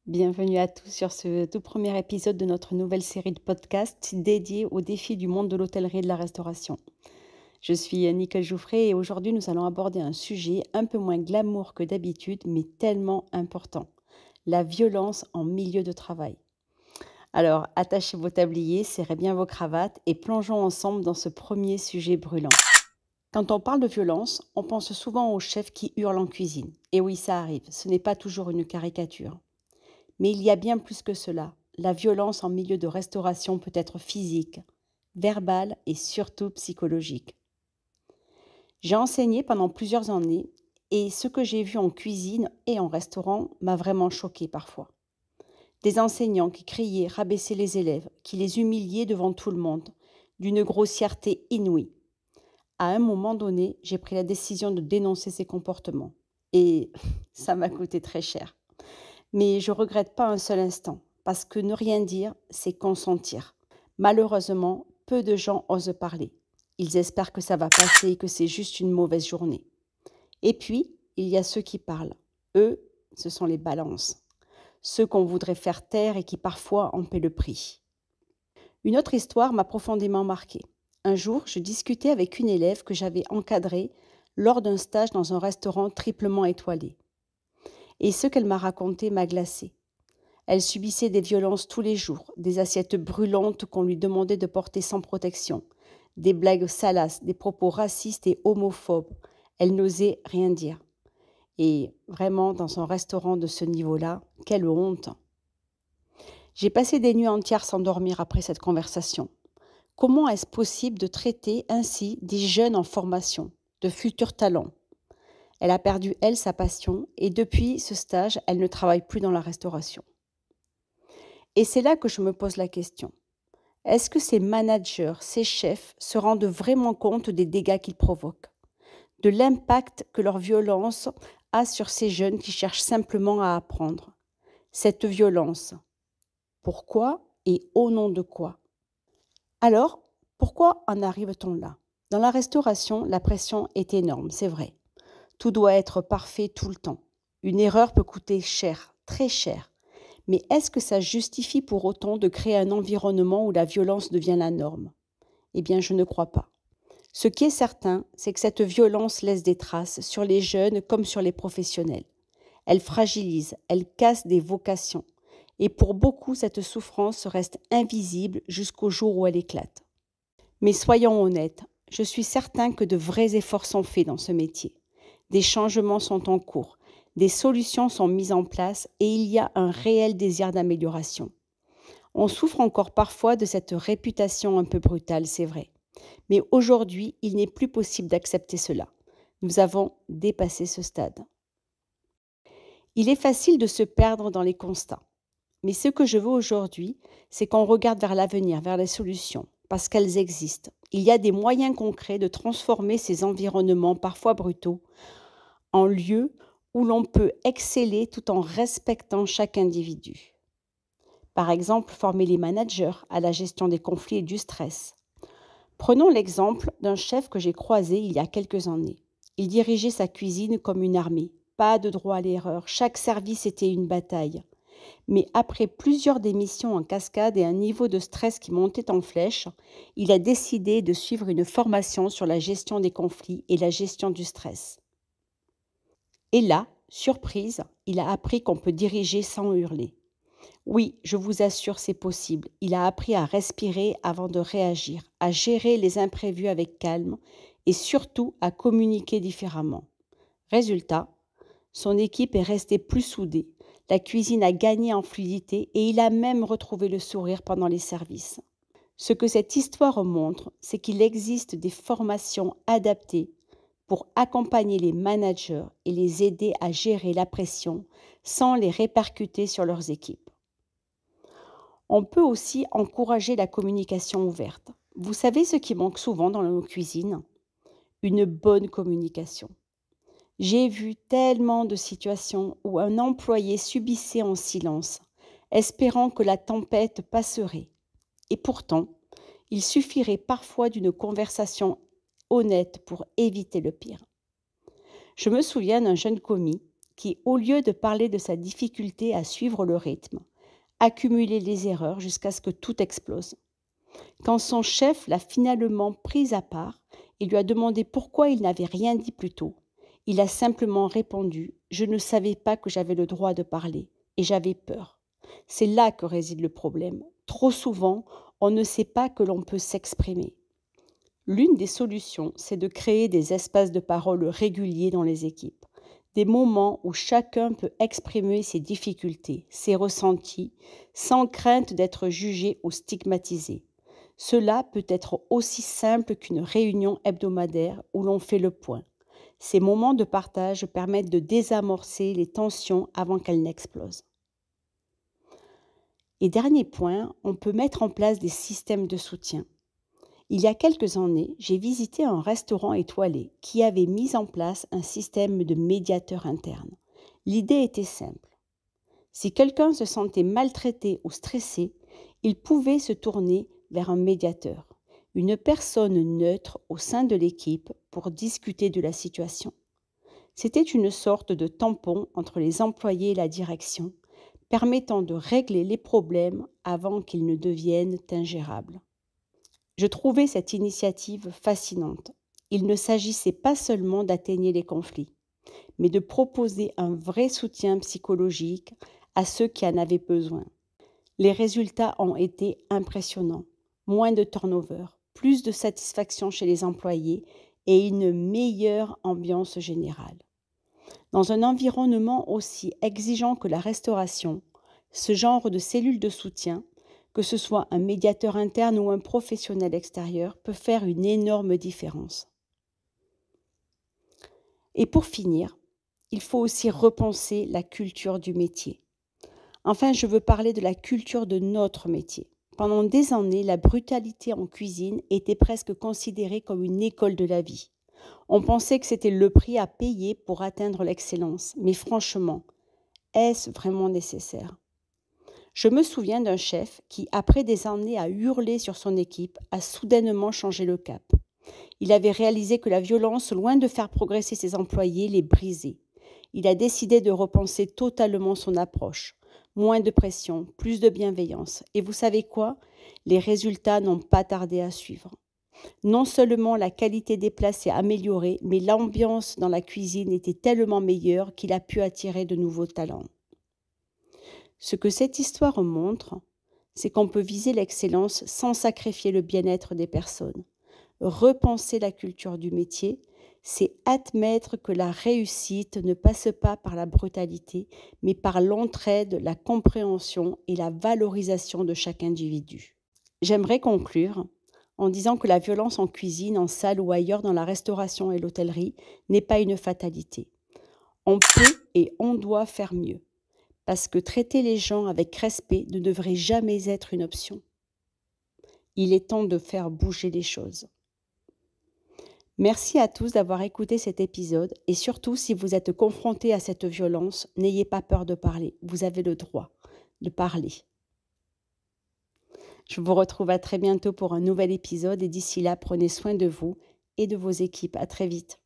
Bienvenue à tous sur ce tout premier épisode de notre nouvelle série de podcasts dédiée aux défis du monde de l'hôtellerie et de la restauration. Je suis Nicole Jouffret et aujourd'hui nous allons aborder un sujet un peu moins glamour que d'habitude mais tellement important, la violence en milieu de travail. Alors attachez vos tabliers, serrez bien vos cravates et plongeons ensemble dans ce premier sujet brûlant. Quand on parle de violence, on pense souvent aux chefs qui hurlent en cuisine. Et oui, ça arrive, ce n'est pas toujours une caricature. Mais il y a bien plus que cela. La violence en milieu de restauration peut être physique, verbale et surtout psychologique. J'ai enseigné pendant plusieurs années et ce que j'ai vu en cuisine et en restaurant m'a vraiment choqué parfois. Des enseignants qui criaient, rabaissaient les élèves, qui les humiliaient devant tout le monde, d'une grossièreté inouïe. À un moment donné, j'ai pris la décision de dénoncer ces comportements. Et ça m'a coûté très cher. Mais je regrette pas un seul instant, parce que ne rien dire, c'est consentir. Malheureusement, peu de gens osent parler. Ils espèrent que ça va passer et que c'est juste une mauvaise journée. Et puis, il y a ceux qui parlent. Eux, ce sont les balances. Ceux qu'on voudrait faire taire et qui parfois en paient le prix. Une autre histoire m'a profondément marquée. Un jour, je discutais avec une élève que j'avais encadrée lors d'un stage dans un restaurant triplement étoilé. Et ce qu'elle m'a raconté m'a glacée. Elle subissait des violences tous les jours, des assiettes brûlantes qu'on lui demandait de porter sans protection, des blagues salaces, des propos racistes et homophobes. Elle n'osait rien dire. Et vraiment, dans un restaurant de ce niveau-là, quelle honte! J'ai passé des nuits entières sans dormir après cette conversation. Comment est-ce possible de traiter ainsi des jeunes en formation, de futurs talents? Elle a perdu, elle, sa passion, et depuis ce stage, elle ne travaille plus dans la restauration. Et c'est là que je me pose la question. Est-ce que ces managers, ces chefs se rendent vraiment compte des dégâts qu'ils provoquent, de l'impact que leur violence a sur ces jeunes qui cherchent simplement à apprendre? Cette violence, pourquoi et au nom de quoi? Alors, pourquoi en arrive-t-on là? Dans la restauration, la pression est énorme, c'est vrai. Tout doit être parfait tout le temps. Une erreur peut coûter cher, très cher. Mais est-ce que ça justifie pour autant de créer un environnement où la violence devient la norme? Eh bien, je ne crois pas. Ce qui est certain, c'est que cette violence laisse des traces sur les jeunes comme sur les professionnels. Elle fragilise, elle casse des vocations. Et pour beaucoup, cette souffrance reste invisible jusqu'au jour où elle éclate. Mais soyons honnêtes, je suis certain que de vrais efforts sont faits dans ce métier. Des changements sont en cours, des solutions sont mises en place et il y a un réel désir d'amélioration. On souffre encore parfois de cette réputation un peu brutale, c'est vrai. Mais aujourd'hui, il n'est plus possible d'accepter cela. Nous avons dépassé ce stade. Il est facile de se perdre dans les constats. Mais ce que je veux aujourd'hui, c'est qu'on regarde vers l'avenir, vers les solutions, parce qu'elles existent. Il y a des moyens concrets de transformer ces environnements parfois brutaux en lieux où l'on peut exceller tout en respectant chaque individu. Par exemple, former les managers à la gestion des conflits et du stress. Prenons l'exemple d'un chef que j'ai croisé il y a quelques années. Il dirigeait sa cuisine comme une armée. Pas de droit à l'erreur, chaque service était une bataille. Mais après plusieurs démissions en cascade et un niveau de stress qui montait en flèche, il a décidé de suivre une formation sur la gestion des conflits et la gestion du stress. Et là, surprise, il a appris qu'on peut diriger sans hurler. Oui, je vous assure, c'est possible. Il a appris à respirer avant de réagir, à gérer les imprévus avec calme et surtout à communiquer différemment. Résultat, son équipe est restée plus soudée. La cuisine a gagné en fluidité et il a même retrouvé le sourire pendant les services. Ce que cette histoire montre, c'est qu'il existe des formations adaptées pour accompagner les managers et les aider à gérer la pression sans les répercuter sur leurs équipes. On peut aussi encourager la communication ouverte. Vous savez ce qui manque souvent dans nos cuisines? Une bonne communication. J'ai vu tellement de situations où un employé subissait en silence, espérant que la tempête passerait. Et pourtant, il suffirait parfois d'une conversation honnête pour éviter le pire. Je me souviens d'un jeune commis qui, au lieu de parler de sa difficulté à suivre le rythme, accumulait les erreurs jusqu'à ce que tout explose. Quand son chef l'a finalement prise à part et lui a demandé pourquoi il n'avait rien dit plus tôt, il a simplement répondu: «Je ne savais pas que j'avais le droit de parler et j'avais peur». C'est là que réside le problème. Trop souvent, on ne sait pas que l'on peut s'exprimer. L'une des solutions, c'est de créer des espaces de parole réguliers dans les équipes, des moments où chacun peut exprimer ses difficultés, ses ressentis, sans crainte d'être jugé ou stigmatisé. Cela peut être aussi simple qu'une réunion hebdomadaire où l'on fait le point. Ces moments de partage permettent de désamorcer les tensions avant qu'elles n'explosent. Et dernier point, on peut mettre en place des systèmes de soutien. Il y a quelques années, j'ai visité un restaurant étoilé qui avait mis en place un système de médiateur interne. L'idée était simple. Si quelqu'un se sentait maltraité ou stressé, il pouvait se tourner vers un médiateur, une personne neutre au sein de l'équipe pour discuter de la situation. C'était une sorte de tampon entre les employés et la direction, permettant de régler les problèmes avant qu'ils ne deviennent ingérables. Je trouvais cette initiative fascinante. Il ne s'agissait pas seulement d'atténuer les conflits, mais de proposer un vrai soutien psychologique à ceux qui en avaient besoin. Les résultats ont été impressionnants. Moins de turnover, plus de satisfaction chez les employés et une meilleure ambiance générale. Dans un environnement aussi exigeant que la restauration, ce genre de cellule de soutien, que ce soit un médiateur interne ou un professionnel extérieur, peut faire une énorme différence. Et pour finir, il faut aussi repenser la culture du métier. Enfin, je veux parler de la culture de notre métier. Pendant des années, la brutalité en cuisine était presque considérée comme une école de la vie. On pensait que c'était le prix à payer pour atteindre l'excellence. Mais franchement, est-ce vraiment nécessaire ? Je me souviens d'un chef qui, après des années à hurler sur son équipe, a soudainement changé le cap. Il avait réalisé que la violence, loin de faire progresser ses employés, les brisait. Il a décidé de repenser totalement son approche. Moins de pression, plus de bienveillance. Et vous savez quoi ? Les résultats n'ont pas tardé à suivre. Non seulement la qualité des plats s'est améliorée, mais l'ambiance dans la cuisine était tellement meilleure qu'il a pu attirer de nouveaux talents. Ce que cette histoire montre, c'est qu'on peut viser l'excellence sans sacrifier le bien-être des personnes. Repenser la culture du métier, c'est admettre que la réussite ne passe pas par la brutalité, mais par l'entraide, la compréhension et la valorisation de chaque individu. J'aimerais conclure en disant que la violence en cuisine, en salle ou ailleurs dans la restauration et l'hôtellerie n'est pas une fatalité. On peut et on doit faire mieux, parce que traiter les gens avec respect ne devrait jamais être une option. Il est temps de faire bouger les choses. Merci à tous d'avoir écouté cet épisode et surtout, si vous êtes confrontés à cette violence, n'ayez pas peur de parler. Vous avez le droit de parler. Je vous retrouve à très bientôt pour un nouvel épisode et d'ici là, prenez soin de vous et de vos équipes. À très vite.